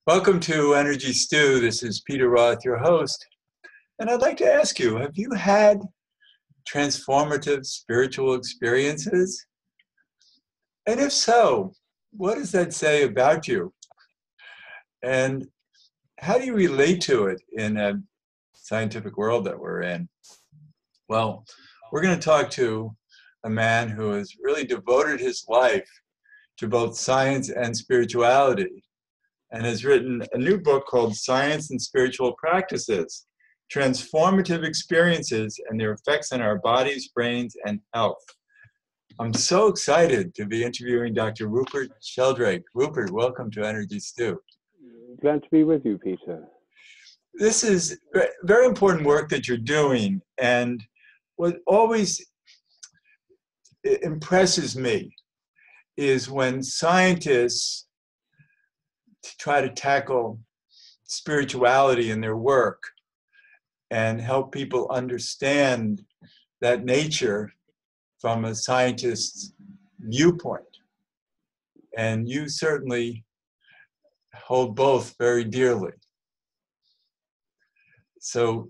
Welcome to Energy Stew. This is Peter Roth, your host. And I'd like to ask you, have you had transformative spiritual experiences? And if so, what does that say about you? And how do you relate to it in a scientific world that we're in? Well, we're going to talk to a man who has really devoted his life to both science and spirituality, and has written a new book called Science and Spiritual Practices, Transformative Experiences and Their Effects on Our Bodies, Brains, and Health. I'm so excited to be interviewing Dr. Rupert Sheldrake. Rupert, welcome to Energy Stew. Glad to be with you, Peter. This is very important work that you're doing, and what always impresses me is when scientists try to tackle spirituality in their work and help people understand that nature from a scientist's viewpoint. And you certainly hold both very dearly. So,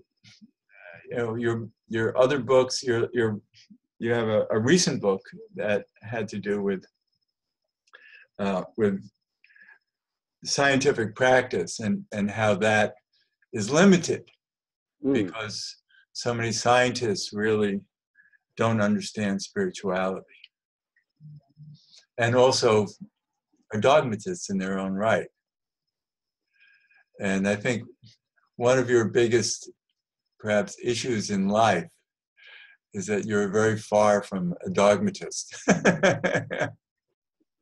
your other books, you have a recent book that had to do with scientific practice and how that is limited because so many scientists really don't understand spirituality and also are dogmatists in their own right. And I think one of your biggest perhaps issues in life is that you're very far from a dogmatist.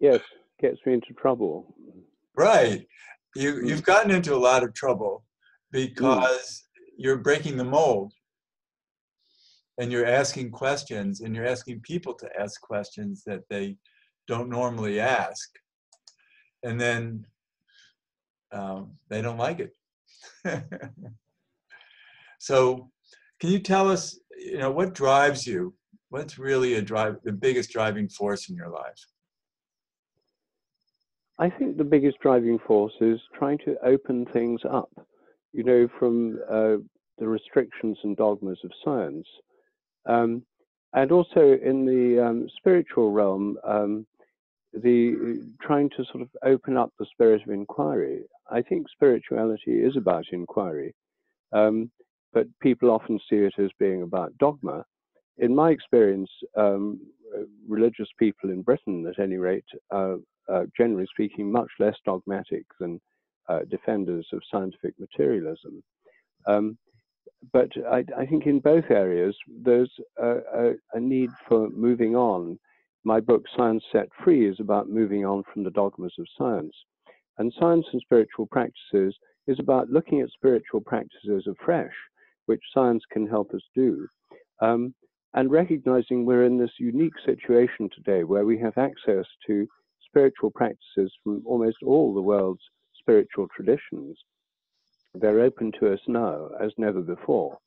Yes, gets me into trouble. Right. You've gotten into a lot of trouble because you're breaking the mold and you're asking questions and you're asking people to ask questions that they don't normally ask. And then they don't like it. So can you tell us, what drives you? What's really the biggest driving force in your life? I think the biggest driving force is trying to open things up, from the restrictions and dogmas of science. And also in the spiritual realm, the trying to sort of open up the spirit of inquiry. I think spirituality is about inquiry, but people often see it as being about dogma. In my experience, religious people in Britain, at any rate, generally speaking, much less dogmatic than defenders of scientific materialism. But I think in both areas, there's a need for moving on. My book, Science Set Free, is about moving on from the dogmas of science. And Science and Spiritual Practices is about looking at spiritual practices afresh, which science can help us do. And recognizing we're in this unique situation today where we have access to spiritual practices from almost all the world's spiritual traditions. They're open to us now as never before.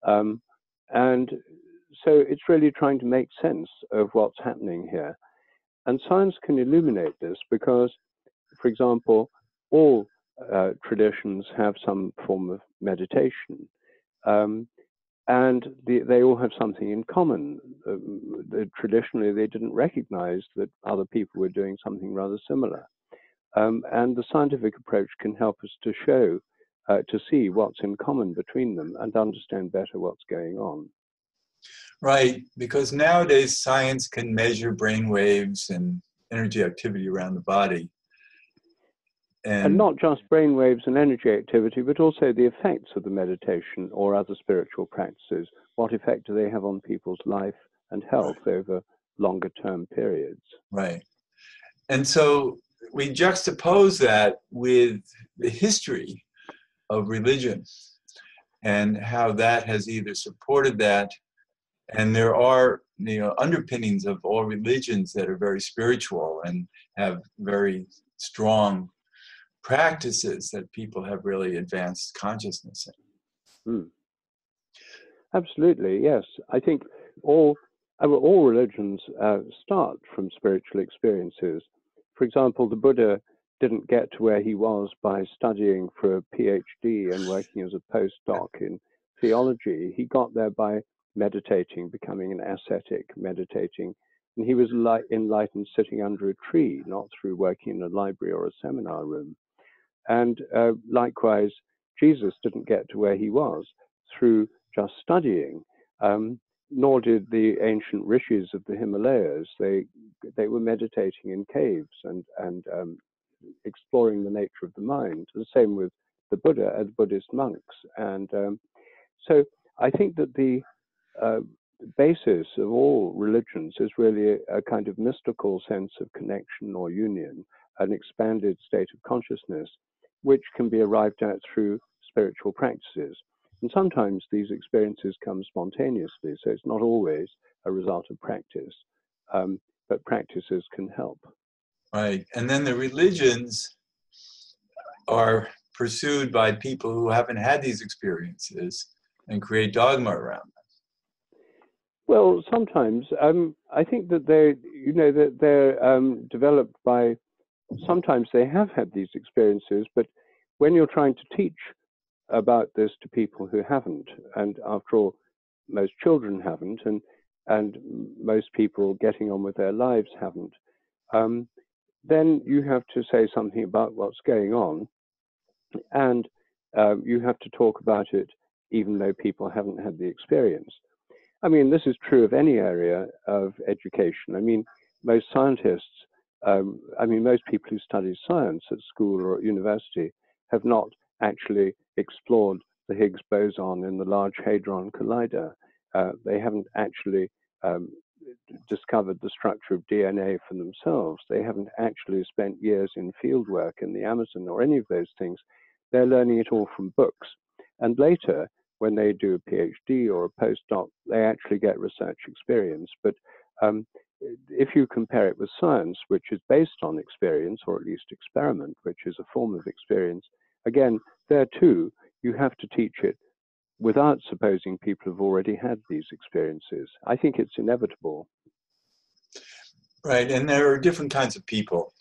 And so it's really trying to make sense of what's happening here. And science can illuminate this because, for example, all traditions have some form of meditation. And they all have something in common. Traditionally, they didn't recognize that other people were doing something rather similar. And the scientific approach can help us to show, to see what's in common between them and understand better what's going on. Right, because nowadays science can measure brain waves and energy activity around the body. And not just brain waves and energy activity, but also the effects of the meditation or other spiritual practices. What effect do they have on people's life and health over longer term periods? Right. And so we juxtapose that with the history of religion and how that has either supported that, and there are underpinnings of all religions that are very spiritual and have very strong practices that people have really advanced consciousness in. Absolutely, yes. I think all religions start from spiritual experiences. For example, the Buddha didn't get to where he was by studying for a PhD and working as a postdoc in theology. He got there by meditating, becoming an ascetic, meditating. And he was enlightened sitting under a tree, not through working in a library or a seminar room. And likewise, Jesus didn't get to where he was through just studying, nor did the ancient rishis of the Himalayas. They were meditating in caves and exploring the nature of the mind. The same with the Buddha and Buddhist monks. And so I think that the basis of all religions is really a kind of mystical sense of connection or union, an expanded state of consciousness, which can be arrived at through spiritual practices. And sometimes these experiences come spontaneously, so it's not always a result of practice, but practices can help. Right. And then the religions are pursued by people who haven't had these experiences and create dogma around them. Well, sometimes I think that they're developed by. Sometimes they have had these experiences, but when you're trying to teach about this to people who haven't, and after all, most children haven't, and most people getting on with their lives haven't, then you have to say something about what's going on, and you have to talk about it even though people haven't had the experience. I mean, this is true of any area of education. I mean, most scientists, most people who study science at school or at university have not actually explored the Higgs boson in the Large Hadron Collider. They haven't actually discovered the structure of DNA for themselves. They haven't actually spent years in field work in the Amazon or any of those things. They're learning it all from books. And later, when they do a PhD or a postdoc, they actually get research experience. But if you compare it with science, which is based on experience, or at least experiment, which is a form of experience, again, there too, you have to teach it without supposing people have already had these experiences. I think it's inevitable. Right, and there are different kinds of people.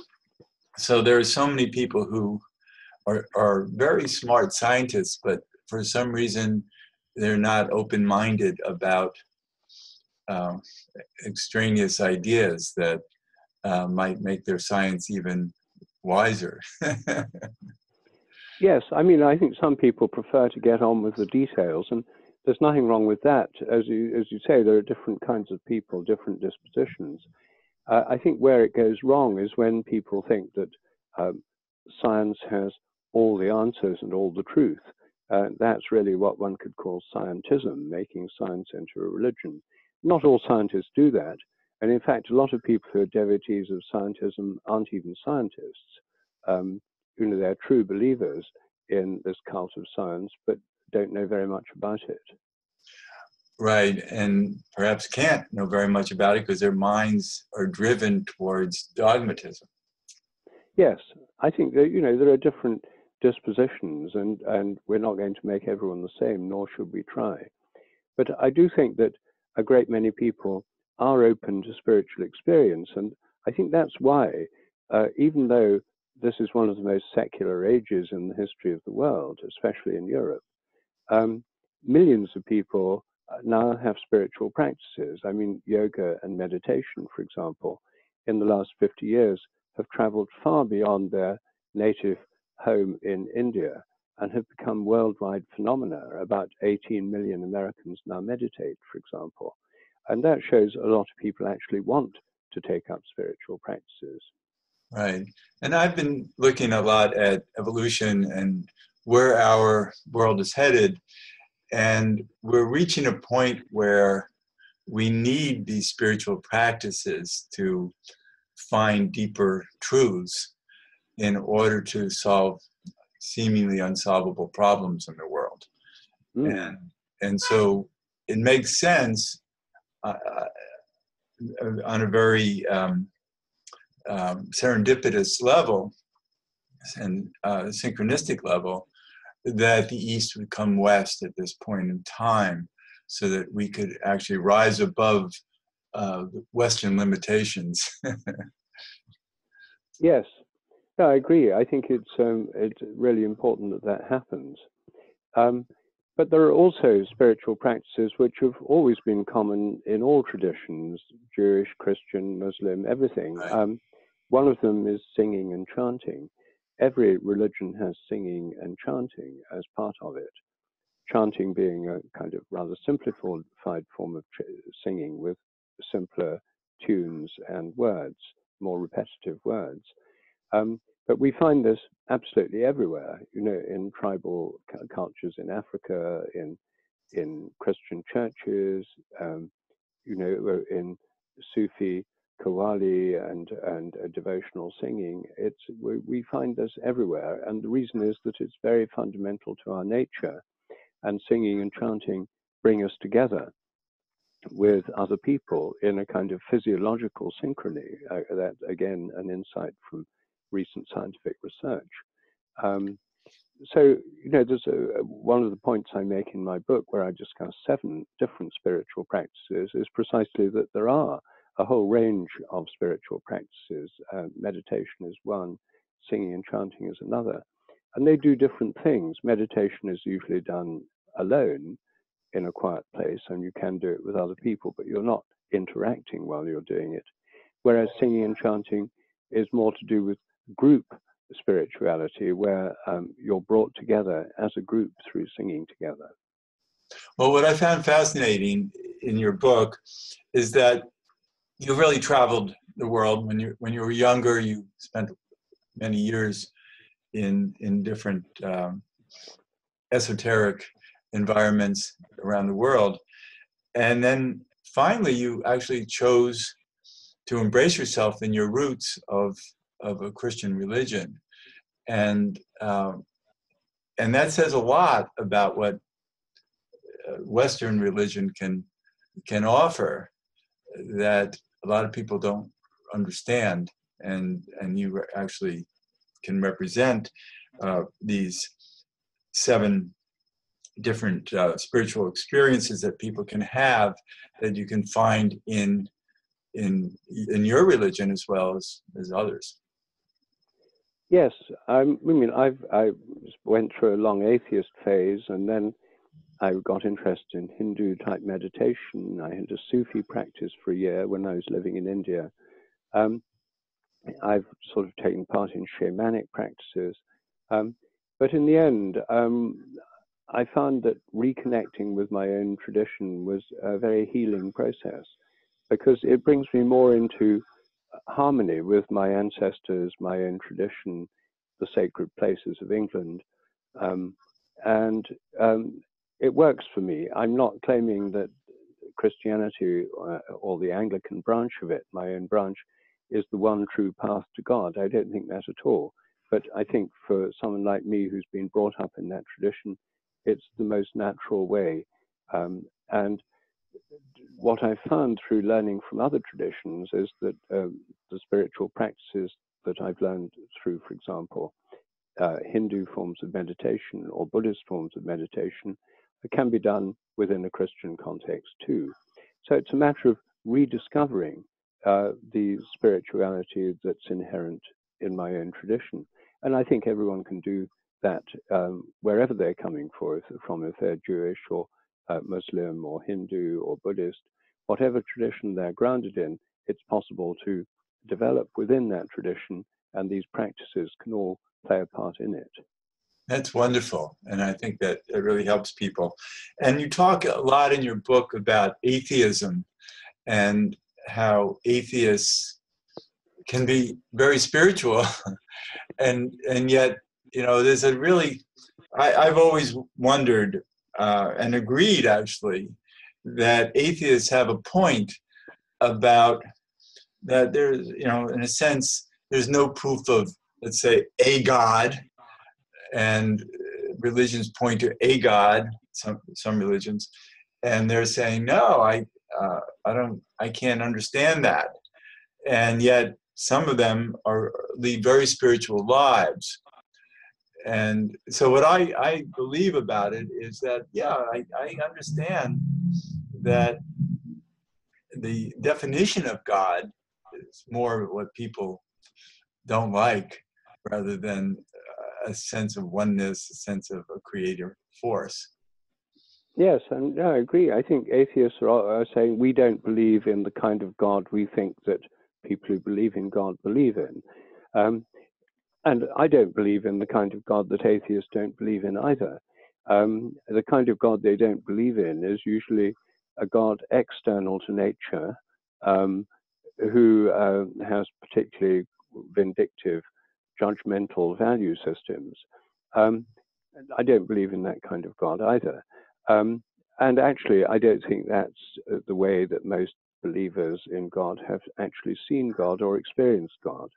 So there are so many people who are very smart scientists, but for some reason, they're not open-minded about extraneous ideas that might make their science even wiser. Yes, I mean, I think some people prefer to get on with the details, and there's nothing wrong with that. As you say, there are different kinds of people, different dispositions. I think where it goes wrong is when people think that science has all the answers and all the truth. That's really what one could call scientism, making science into a religion. Not all scientists do that. And in fact, a lot of people who are devotees of scientism aren't even scientists. They're true believers in this cult of science, but don't know very much about it. Right, and perhaps can't know very much about it because their minds are driven towards dogmatism. Yes, I think that, there are different dispositions, and we're not going to make everyone the same, nor should we try. But I do think that a great many people are open to spiritual experience, and I think that's why, even though this is one of the most secular ages in the history of the world, especially in Europe, millions of people now have spiritual practices. I mean, yoga and meditation, for example, in the last 50 years have traveled far beyond their native home in India and have become worldwide phenomena. About 18 million Americans now meditate, for example. And that shows a lot of people actually want to take up spiritual practices. Right. And I've been looking a lot at evolution and where our world is headed. And we're reaching a point where we need these spiritual practices to find deeper truths in order to solve seemingly unsolvable problems in the world. And so it makes sense on a very serendipitous level and synchronistic level that the East would come West at this point in time so that we could actually rise above Western limitations. Yes, No, I agree. I think it's really important that that happens. Um, but there are also spiritual practices which have always been common in all traditions, Jewish, Christian, Muslim, everything. Right. One of them is singing and chanting. Every religion has singing and chanting as part of it. Chanting being a kind of rather simplified form of singing with simpler tunes and words, more repetitive words. But we find this absolutely everywhere, in tribal cultures in Africa, in Christian churches, in Sufi Qawwali and devotional singing. We find this everywhere, and the reason is that it's very fundamental to our nature, and singing and chanting bring us together with other people in a kind of physiological synchrony. That, again, an insight from recent scientific research. So, there's one of the points I make in my book where I discuss 7 different spiritual practices is precisely that there are a whole range of spiritual practices. Meditation is one, singing and chanting is another. And they do different things. Meditation is usually done alone in a quiet place, and you can do it with other people, but you're not interacting while you're doing it. Whereas singing and chanting is more to do with group spirituality, where you're brought together as a group through singing together. Well, what I found fascinating in your book is that you really traveled the world. When you were younger, you spent many years in different esoteric environments around the world. And then finally, you actually chose to embrace yourself in your roots of a Christian religion. And that says a lot about what Western religion can offer that a lot of people don't understand. And you actually can represent these 7 different spiritual experiences that people can have that you can find in your religion as well as others. Yes, I went through a long atheist phase, and then I got interested in Hindu type meditation. I had a Sufi practice for a year when I was living in India. I've sort of taken part in shamanic practices, but in the end, I found that reconnecting with my own tradition was a very healing process, because it brings me more into harmony with my ancestors, my own tradition, the sacred places of England. And it works for me. I'm not claiming that Christianity or the Anglican branch of it, my own branch, is the one true path to God. I don't think that at all. But I think for someone like me who's been brought up in that tradition, it's the most natural way. And what I've found through learning from other traditions is that the spiritual practices that I've learned through, for example, Hindu forms of meditation or Buddhist forms of meditation can be done within a Christian context too. So it's a matter of rediscovering the spirituality that's inherent in my own tradition. And I think everyone can do that wherever they're coming from, if they're Jewish or Muslim or Hindu or Buddhist, whatever tradition they're grounded in, it's possible to develop within that tradition, and these practices can all play a part in it. That's wonderful, and I think that it really helps people. And you talk a lot in your book about atheism and how atheists can be very spiritual, and yet, there's a really, I've always wondered and agreed actually that atheists have a point about that there's, in a sense, there's no proof of, let's say, a God, and religions point to a God, some religions, and they're saying, no, I can't understand that. And yet some of them lead very spiritual lives. And so what I believe about it is that, yeah, I understand that the definition of God is more what people don't like. rather than a sense of oneness, a sense of a creator force. Yes, and I agree. I think atheists are saying we don't believe in the kind of God we think that people who believe in God believe in. And I don't believe in the kind of God that atheists don't believe in either. The kind of God they don't believe in is usually a God external to nature, who has particularly vindictive, judgmental value systems. I don't believe in that kind of God either. And actually, I don't think that's the way that most believers in God have actually seen God or experienced God.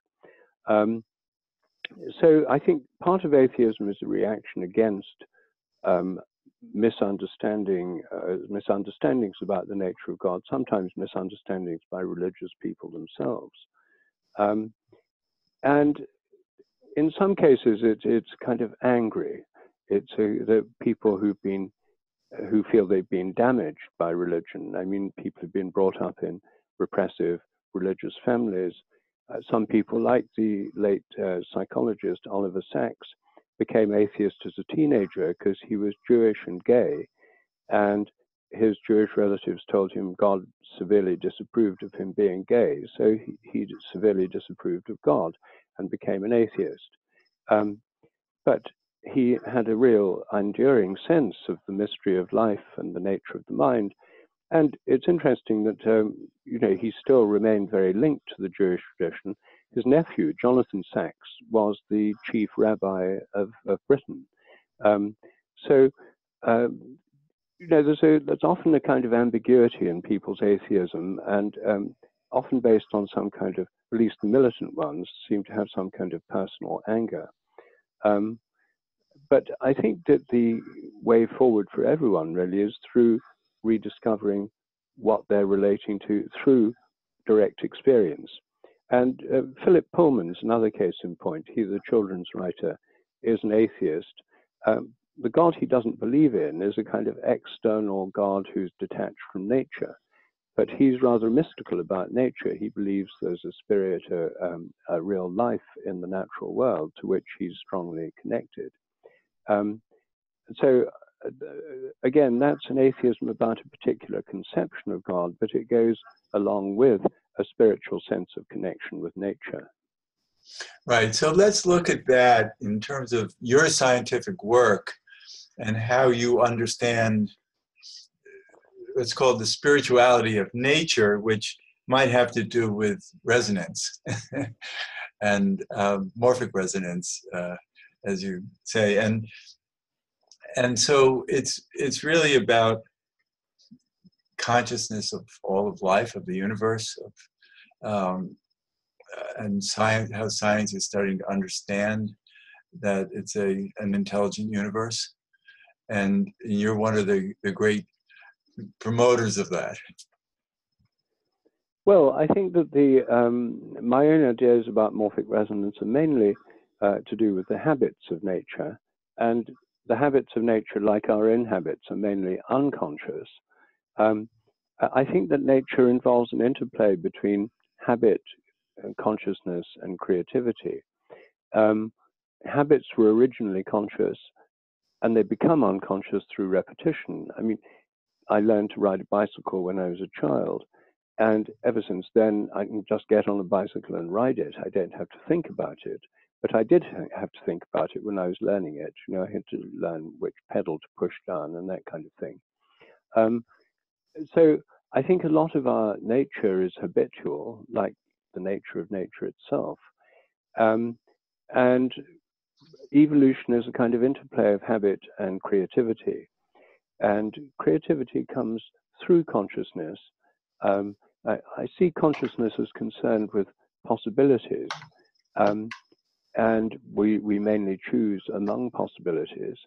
So I think part of atheism is a reaction against misunderstandings about the nature of God, sometimes misunderstandings by religious people themselves. And in some cases, it's kind of angry. It's the people who feel they've been damaged by religion. I mean, people have been brought up in repressive religious families. Some people, like the late psychologist Oliver Sacks, became atheist as a teenager because he was Jewish and gay, and his Jewish relatives told him God severely disapproved of him being gay, so he severely disapproved of God and became an atheist. But he had a real enduring sense of the mystery of life and the nature of the mind. And it's interesting that he still remained very linked to the Jewish tradition. His nephew, Jonathan Sacks, was the chief rabbi of Britain. There's often a kind of ambiguity in people's atheism, and often based on some kind of, at least the militant ones, seem to have some kind of personal anger. But I think that the way forward for everyone really is through rediscovering what they're relating to through direct experience. And Philip Pullman's another case in point. He's a children's writer, is an atheist. The God he doesn't believe in is a kind of external God who's detached from nature. But he's rather mystical about nature. He believes there's a spirit, a real life in the natural world to which he's strongly connected. Again, that's an atheism about a particular conception of God, but it goes along with a spiritual sense of connection with nature. Right. So let's look at that in terms of your scientific work and how you understand what's called the spirituality of nature, which might have to do with resonance and morphic resonance, as you say. And so it's really about consciousness of all of life, of the universe, and science, how science is starting to understand that it's an intelligent universe. And you're one of the great promoters of that. Well, I think that my own ideas about morphic resonance are mainly to do with the habits of nature. And the habits of nature, like our own habits, are mainly unconscious. I think that nature involves an interplay between habit, consciousness, and creativity. Habits were originally conscious, and they become unconscious through repetition. I mean, I learned to ride a bicycle when I was a child, and ever since then, I can just get on a bicycle and ride it. I don't have to think about it. But I did have to think about it when I was learning it. I had to learn which pedal to push down and that kind of thing. So I think a lot of our nature is habitual, like the nature of nature itself. And evolution is a kind of interplay of habit and creativity. And creativity comes through consciousness. I see consciousness as concerned with possibilities. And we mainly choose among possibilities.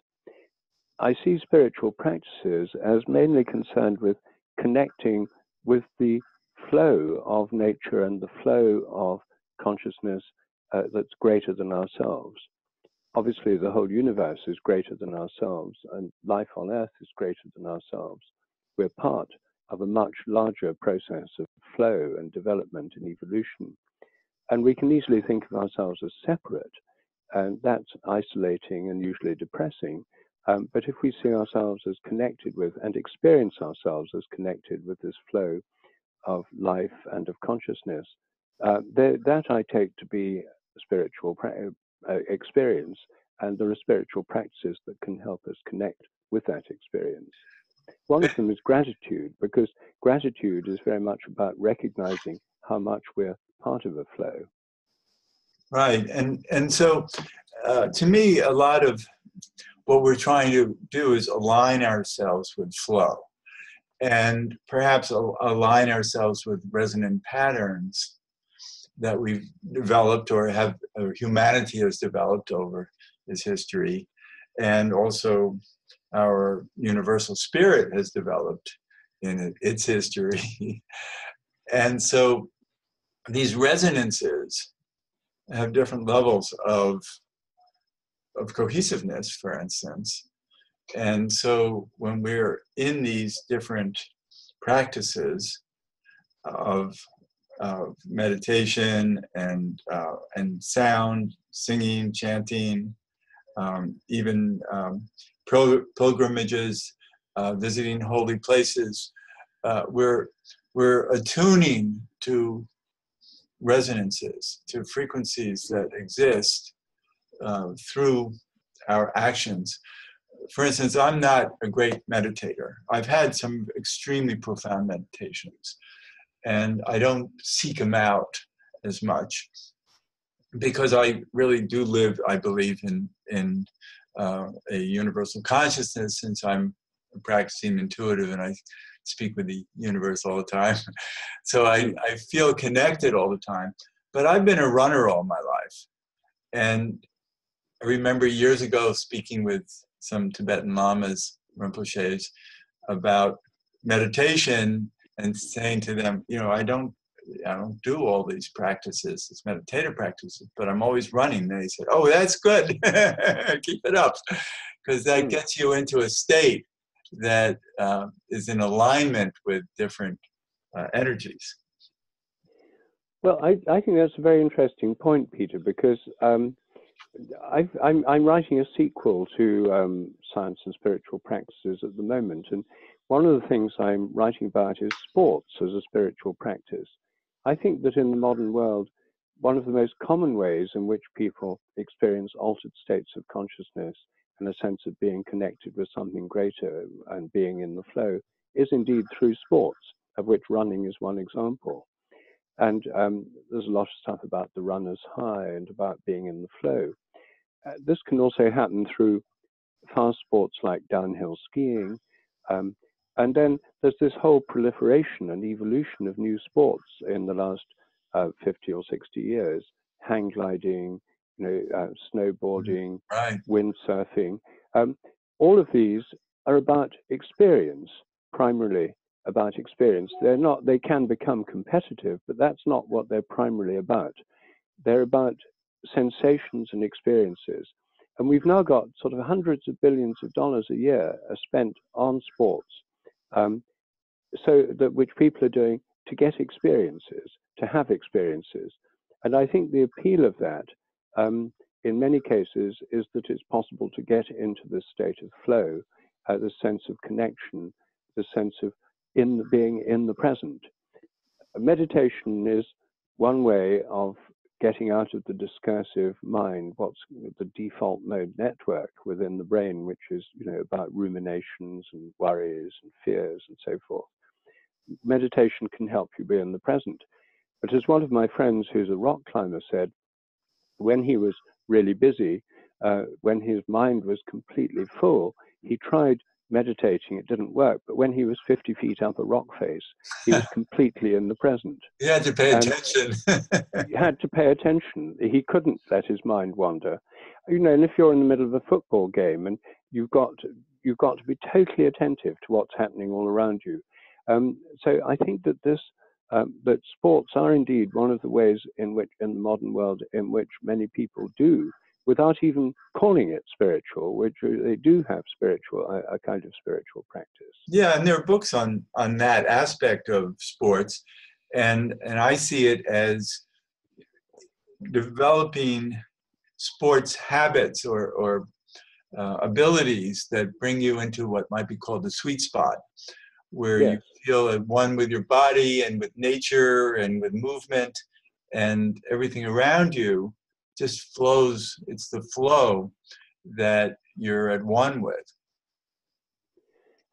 I see spiritual practices as mainly concerned with connecting with the flow of nature and the flow of consciousness that's greater than ourselves. Obviously, the whole universe is greater than ourselves, and life on Earth is greater than ourselves. We're part of a much larger process of flow and development and evolution. And we can easily think of ourselves as separate, And that's isolating and usually depressing. But if we see ourselves as connected with and experience ourselves as connected with this flow of life and of consciousness, that I take to be spiritual experience, and there are spiritual practices that can help us connect with that experience. One of them is gratitude, because gratitude is very much about recognizing how much we're part of a flow. Right, and so to me, a lot of what we're trying to do is align ourselves with flow, and perhaps align ourselves with resonant patterns that we've developed or humanity has developed over its history, and also our universal spirit has developed in its history. And so these resonances have different levels of cohesiveness, for instance. And so when we're in these different practices of meditation and sound, singing, chanting, even pilgrimages, visiting holy places, we're attuning to resonances, to frequencies that exist through our actions. For instance, I'm not a great meditator. I've had some extremely profound meditations, and I don't seek them out as much because I really do live, I believe, in a universal consciousness, since I'm practicing intuitive and I speak with the universe all the time. So I feel connected all the time. But I've been a runner all my life. And I remember years ago speaking with some Tibetan lamas, Rinpoches, about meditation and saying to them, you know, I don't do all these practices, these meditative practices, but I'm always running. And they said, oh, that's good. Keep it up. Because that gets you into a state that is in alignment with different energies. Well, I think that's a very interesting point, Peter, because I'm writing a sequel to Science and Spiritual Practices at the moment. And one of the things I'm writing about is sports as a spiritual practice. I think that in the modern world, one of the most common ways in which people experience altered states of consciousness and a sense of being connected with something greater and being in the flow is indeed through sports, of which running is one example. And there's a lot of stuff about the runner's high and about being in the flow. This can also happen through fast sports like downhill skiing. And then there's this whole proliferation and evolution of new sports in the last 50 or 60 years. Hang gliding, snowboarding, right, windsurfing. All of these are about experience, primarily about experience. They can become competitive, but that's not what they're primarily about. They're about sensations and experiences. And we've now got sort of hundreds of billions of dollars a year spent on sports, which people are doing to get experiences, to have experiences. And I think the appeal of that, in many cases, is that it's possible to get into this state of flow, the sense of connection, the sense of being in the present. Meditation is one way of getting out of the discursive mind, what's the default mode network within the brain, which is about ruminations and worries and fears and so forth. Meditation can help you be in the present. But as one of my friends who's a rock climber said, when he was really busy, when his mind was completely full, he tried meditating, it didn't work. But when he was 50 feet up a rock face, he was completely in the present. You had to pay attention. He had to pay attention. He couldn't let his mind wander. And if you're in the middle of a football game and you've got to be totally attentive to what's happening all around you. So I think that that sports are indeed one of the ways in the modern world in which many people do, without even calling it spiritual, which they do have a kind of spiritual practice. Yeah, and there are books on that aspect of sports, and I see it as developing sports habits or abilities that bring you into what might be called the sweet spot, where Yes. you feel at one with your body and with nature and with movement, and everything around you just flows. It's the flow that you're at one with.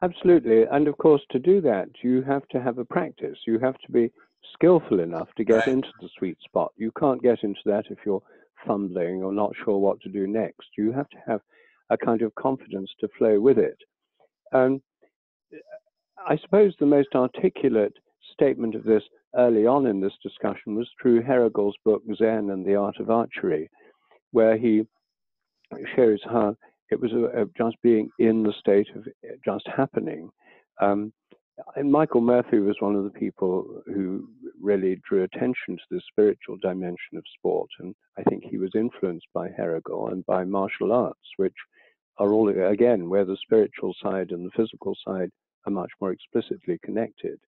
Absolutely. And of course, to do that, you have to have a practice. You have to be skillful enough to get Right. into the sweet spot. You can't get into that if you're fumbling or not sure what to do next. You have to have a kind of confidence to flow with it. And I suppose the most articulate statement of this early on in this discussion was through Herogle's book Zen and the Art of Archery, where he shows how it was just being in the state of just happening. And Michael Murphy was one of the people who really drew attention to the spiritual dimension of sport. And I think he was influenced by Herogle and by martial arts, which are all, again, where the spiritual side and the physical side are much more explicitly connected.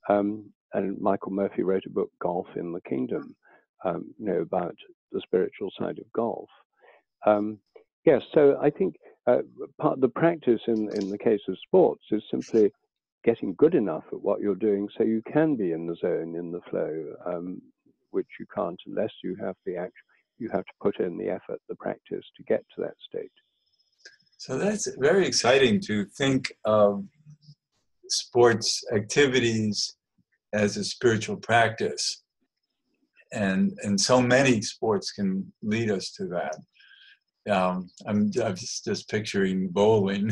And Michaal Murphy wrote a book, Golf in the Kingdom, about the spiritual side of golf. Yes, so I think part of the practice in the case of sports is simply getting good enough at what you're doing so you can be in the zone, in the flow, which you can't unless you have you have to put in the effort, the practice to get to that state. So that's very exciting to think of sports activities as a spiritual practice. And so many sports can lead us to that. I'm just picturing bowling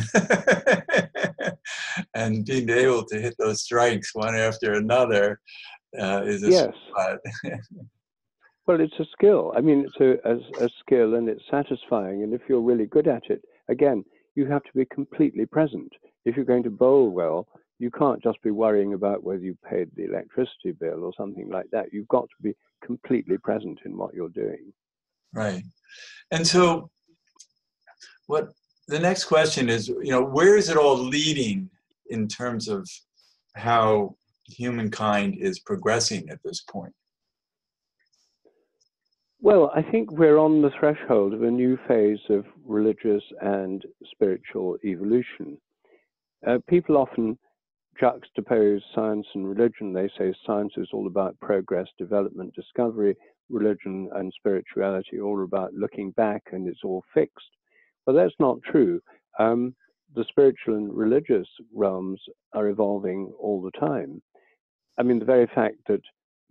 and being able to hit those strikes one after another is a Yes. spot. Well, it's a skill. I mean, it's a skill and it's satisfying. And if you're really good at it, again, you have to be completely present. If you're going to bowl well, you can't just be worrying about whether you paid the electricity bill or something like that. You've got to be completely present in what you're doing. Right. And so what the next question is, where is it all leading in terms of how humankind is progressing at this point? Well, I think we're on the threshold of a new phase of religious and spiritual evolution. People often juxtapose science and religion. They say science is all about progress, development, discovery, religion and spirituality all about looking back and it's all fixed. But that's not true. The spiritual and religious realms are evolving all the time. I mean, the very fact that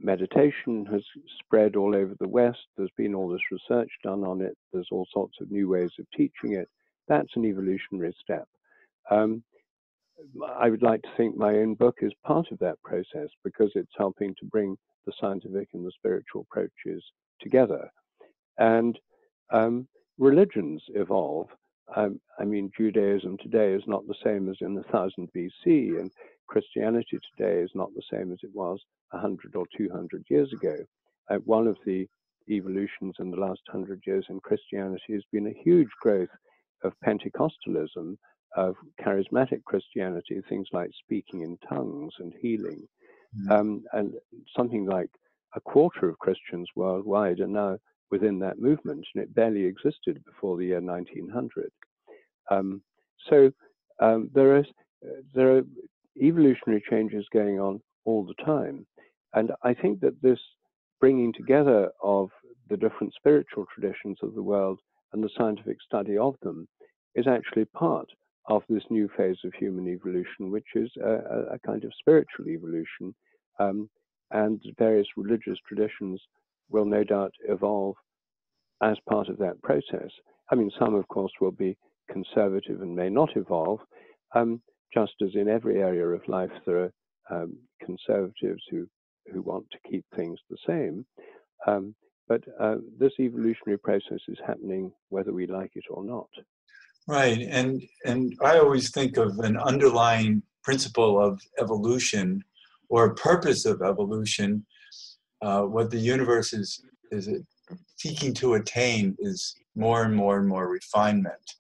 meditation has spread all over the West, there's been all this research done on it, there's all sorts of new ways of teaching it, that's an evolutionary step. I would like to think my own book is part of that process because it's helping to bring the scientific and the spiritual approaches together. And religions evolve. I mean, Judaism today is not the same as in 1000 BC, and Christianity today is not the same as it was 100 or 200 years ago. One of the evolutions in the last 100 years in Christianity has been a huge growth of Pentecostalism, of charismatic Christianity, things like speaking in tongues and healing. And something like a quarter of Christians worldwide are now within that movement, and it barely existed before the year 1900. There are evolutionary changes going on all the time. And I think that this bringing together of the different spiritual traditions of the world and the scientific study of them is actually part of this new phase of human evolution, which is a kind of spiritual evolution. And various religious traditions will no doubt evolve as part of that process. I mean, some, of course, will be conservative and may not evolve, just as in every area of life there are conservatives who want to keep things the same. But this evolutionary process is happening whether we like it or not. Right, and I always think of an underlying principle of evolution or a purpose of evolution. What the universe is seeking to attain is more and more and more refinement.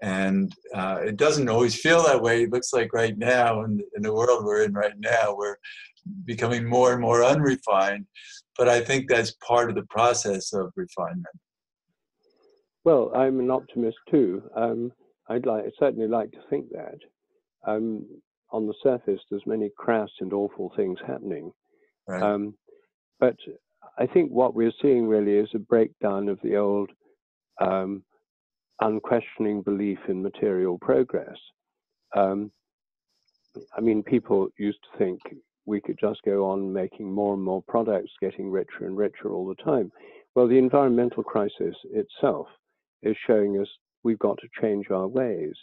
And it doesn't always feel that way. It looks like right now, in the world we're in right now, we're becoming more and more unrefined. But I think that's part of the process of refinement. Well, I'm an optimist too. I'd certainly like to think that. On the surface, there's many crass and awful things happening. Right. But I think what we're seeing really is a breakdown of the old unquestioning belief in material progress. I mean, people used to think we could just go on making more and more products, getting richer and richer all the time. Well, the environmental crisis itself is showing us we've got to change our ways.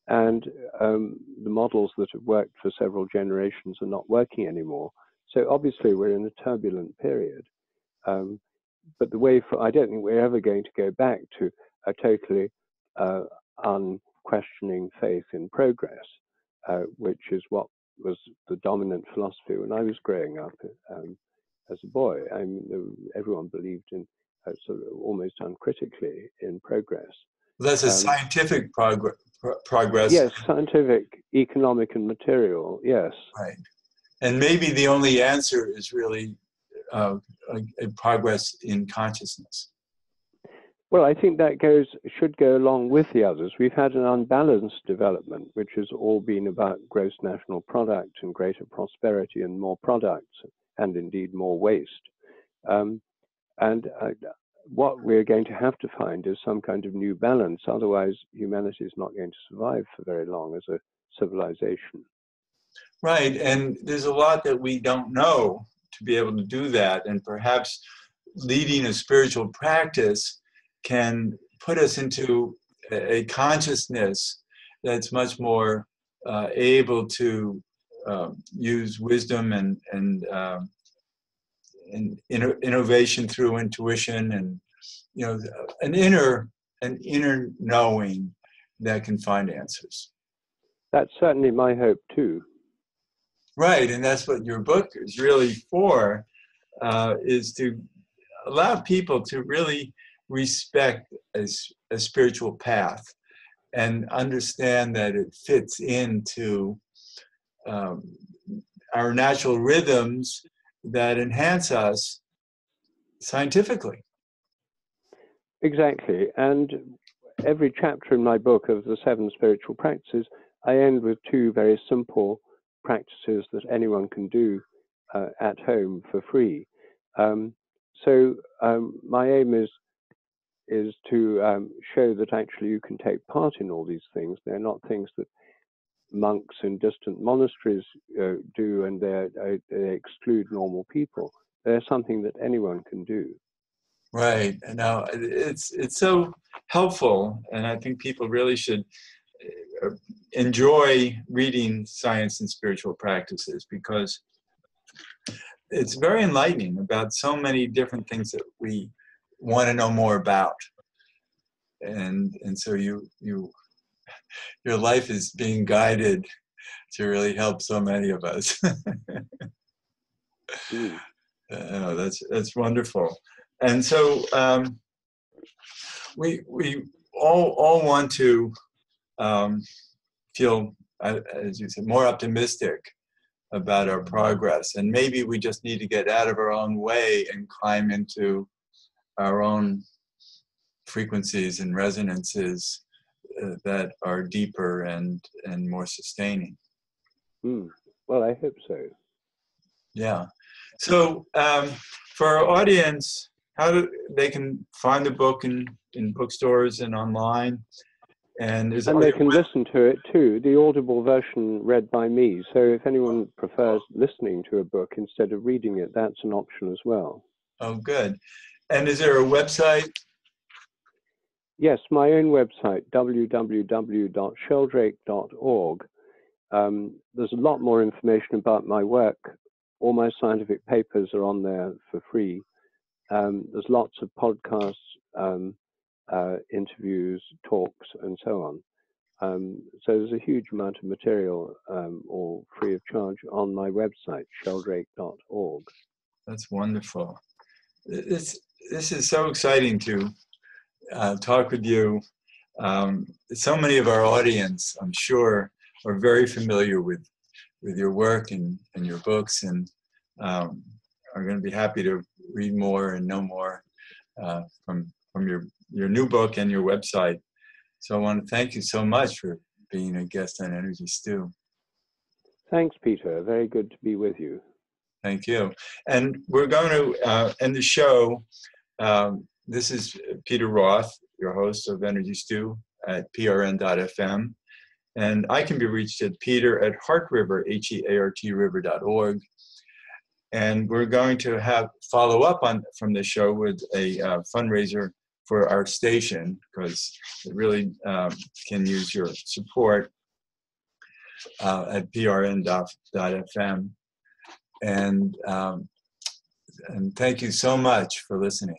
And the models that have worked for several generations are not working anymore. So obviously we're in a turbulent period. But the way I don't think we're ever going to go back to a totally unquestioning faith in progress, which is what was the dominant philosophy when I was growing up as a boy. I mean, everyone believed in sort of almost uncritically in progress. That's a scientific progress. Yes, scientific, economic, and material, yes. Right. And maybe the only answer is really a progress in consciousness. Well, I think that should go along with the others. We've had an unbalanced development, which has all been about gross national product and greater prosperity and more products, and indeed more waste. What we're going to have to find is some kind of new balance. Otherwise, humanity is not going to survive for very long as a civilization. Right, and there's a lot that we don't know to be able to do that, and perhaps leading a spiritual practice can put us into a consciousness that's much more able to use wisdom and innovation through intuition, and an inner knowing that can find answers. That's certainly my hope too. Right, and that's what your book is really for, is to allow people to really respect a spiritual path and understand that it fits into our natural rhythms that enhance us scientifically. Exactly, and every chapter in my book of the 7 spiritual practices, I end with 2 very simple practices that anyone can do at home for free. So my aim is to show that actually you can take part in all these things. They're not things that monks in distant monasteries do, and they exclude normal people. They're something that anyone can do. Right. Now it's so helpful, and I think people really should enjoy reading science and spiritual practices, because it's very enlightening about so many different things that we want to know more about. And so your life is being guided to really help so many of us. That's wonderful. And so we all want to feel, as you said, more optimistic about our progress, and maybe we just need to get out of our own way and climb into our own frequencies and resonances that are deeper and more sustaining. Well, I hope so. Yeah. So for our audience, they can find the book in bookstores and online, and they can listen to it too, the audible version read by me. So if anyone prefers listening to a book instead of reading it, that's an option as well. Oh, good. And is there a website? Yes, my own website, www.sheldrake.org. There's a lot more information about my work. All my scientific papers are on there for free. There's lots of podcasts, interviews, talks, and so on. So there's a huge amount of material, all free of charge, on my website, sheldrake.org. That's wonderful. This is so exciting to talk with you. So many of our audience, I'm sure, are very familiar with your work and your books, and are going to be happy to read more and know more from your new book and your website. So I want to thank you so much for being a guest on Energy Stew. Thanks, Peter. Very good to be with you. Thank you. And we're going to end the show. This is Peter Roth, your host of Energy Stew at prn.fm. And I can be reached at peter@heartriver, HEART river.org. And we're going to follow up from this show with a fundraiser for our station, because it really can use your support at prn.fm. And thank you so much for listening.